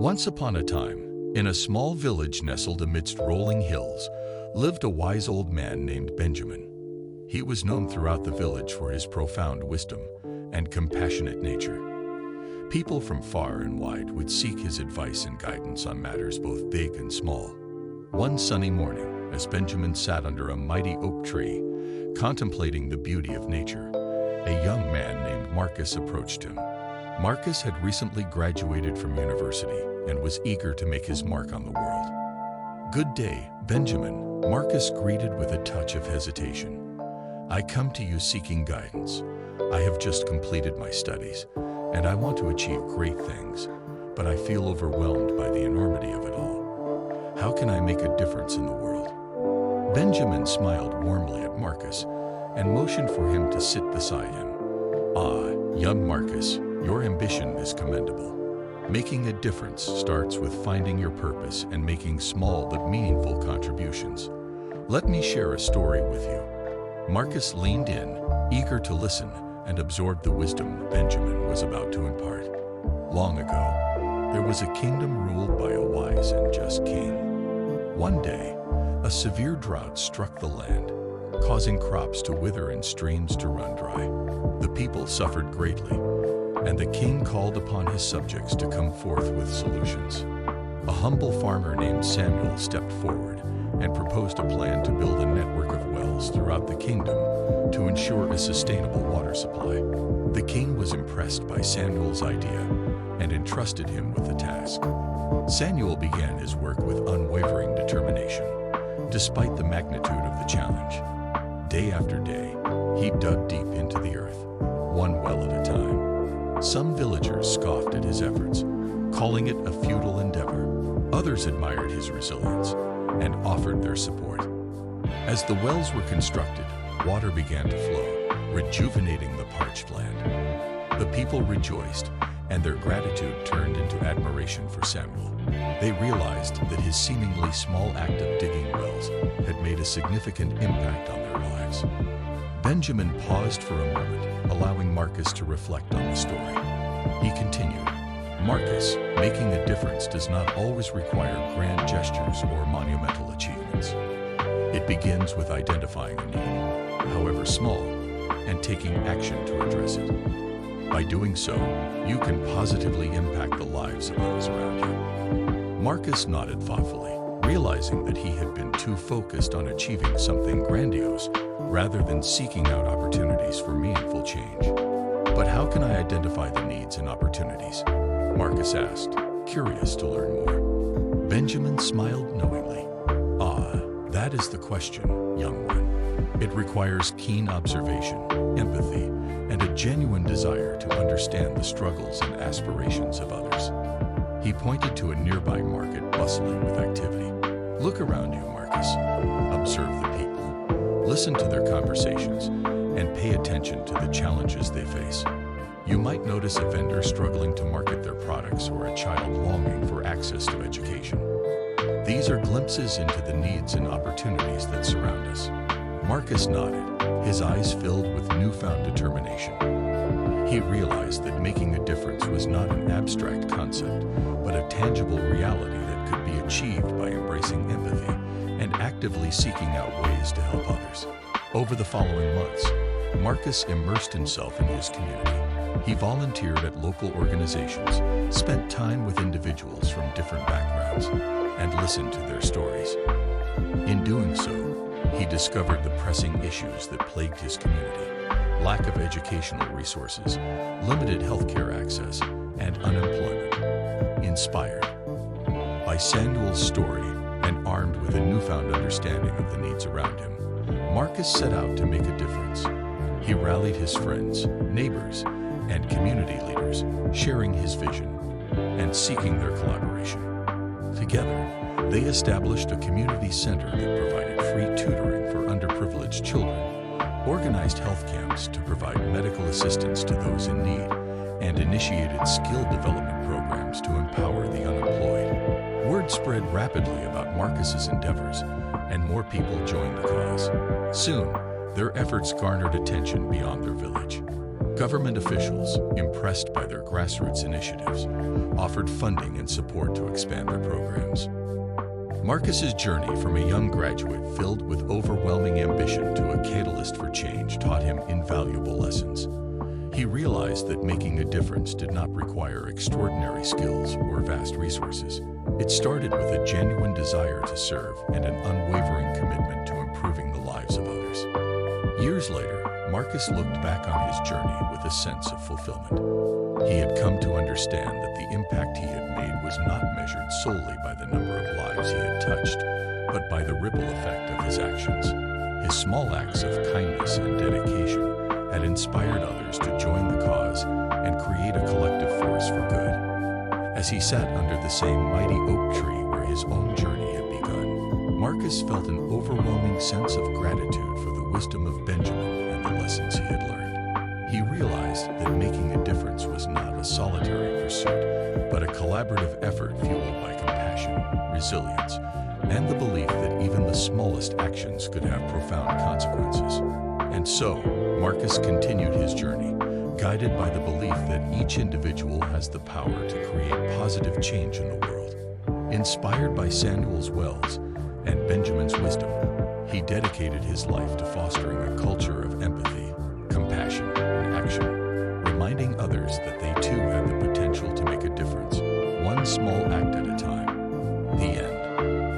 Once upon a time, in a small village nestled amidst rolling hills, lived a wise old man named Benjamin. He was known throughout the village for his profound wisdom and compassionate nature. People from far and wide would seek his advice and guidance on matters both big and small. One sunny morning, as Benjamin sat under a mighty oak tree, contemplating the beauty of nature, a young man named Marcus approached him. Marcus had recently graduated from university and was eager to make his mark on the world. "Good day, Benjamin," Marcus greeted with a touch of hesitation. "I come to you seeking guidance. I have just completed my studies, and I want to achieve great things, but I feel overwhelmed by the enormity of it all. How can I make a difference in the world?" Benjamin smiled warmly at Marcus and motioned for him to sit beside him. "Ah, young Marcus, your ambition is commendable. Making a difference starts with finding your purpose and making small but meaningful contributions. Let me share a story with you." Marcus leaned in, eager to listen and absorb the wisdom Benjamin was about to impart. Long ago, there was a kingdom ruled by a wise and just king. One day, a severe drought struck the land, causing crops to wither and streams to run dry. The people suffered greatly, and the king called upon his subjects to come forth with solutions. A humble farmer named Samuel stepped forward and proposed a plan to build a network of wells throughout the kingdom to ensure a sustainable water supply. The king was impressed by Samuel's idea and entrusted him with the task. Samuel began his work with unwavering determination, despite the magnitude of the challenge. Day after day, he dug deep into the earth, one well at a time. Some villagers scoffed at his efforts, calling it a futile endeavor. Others admired his resilience and offered their support. As the wells were constructed, water began to flow, rejuvenating the parched land. The people rejoiced, and their gratitude turned into admiration for Samuel. They realized that his seemingly small act of digging wells had made a significant impact on their lives. Benjamin paused for a moment, allowing Marcus to reflect on the story. He continued, "Marcus, making a difference does not always require grand gestures or monumental achievements. It begins with identifying a need, however small, and taking action to address it. By doing so, you can positively impact the lives of those around you." Marcus nodded thoughtfully, realizing that he had been too focused on achieving something grandiose rather than seeking out opportunities for meaningful change. "But how can I identify the needs and opportunities?" Marcus asked, curious to learn more. Benjamin smiled knowingly. "Ah, that is the question, young one. It requires keen observation, empathy, and a genuine desire to understand the struggles and aspirations of others." He pointed to a nearby market bustling with activity. "Look around you, Marcus. Observe the people, listen to their conversations, and pay attention to the challenges they face. You might notice a vendor struggling to market their products or a child longing for access to education. These are glimpses into the needs and opportunities that surround us." Marcus nodded, his eyes filled with newfound determination. He realized that making a difference was not an abstract concept, but a tangible reality that could be achieved by embracing empathy and actively seeking out ways to help others. Over the following months, Marcus immersed himself in his community. He volunteered at local organizations, spent time with individuals from different backgrounds, and listened to their stories. In doing so, he discovered the pressing issues that plagued his community: lack of educational resources, limited healthcare access, and unemployment. Inspired by Samuel's story and armed with a newfound understanding of the needs around him, Marcus set out to make a difference. He rallied his friends, neighbors, and community leaders, sharing his vision and seeking their collaboration. Together, they established a community center that provided free tutoring for underprivileged children, organized health camps to provide medical assistance to those in need, and initiated skill development programs to empower the unemployed. Word spread rapidly about Marcus's endeavors, and more people joined the cause. Soon, their efforts garnered attention beyond their village. Government officials, impressed by their grassroots initiatives, offered funding and support to expand their programs. Marcus's journey from a young graduate filled with overwhelming ambition to a catalyst for change taught him invaluable lessons. He realized that making a difference did not require extraordinary skills or vast resources. It started with a genuine desire to serve and an unwavering commitment to improving the lives of others. Years later, Marcus looked back on his journey with a sense of fulfillment. He had come to understand that the impact he had made was not measured solely by the number of lives he had touched, but by the ripple effect of his actions. His small acts of kindness and dedication had inspired others to join the cause and create a collective force for good. As he sat under the same mighty oak tree where his own journey had begun, Marcus felt an overwhelming sense of gratitude for the wisdom of Benjamin and the lessons he had learned. He realized that making a difference was not a solitary pursuit, but a collaborative effort fueled by compassion, resilience, and the belief that even the smallest actions could have profound consequences. And so, Marcus continued his journey, guided by the belief that each individual has the power to create positive change in the world. Inspired by Samuel's wells and Benjamin's wisdom, he dedicated his life to fostering a culture of empathy, compassion, and action, reminding others that they too have the potential to make a difference. One small act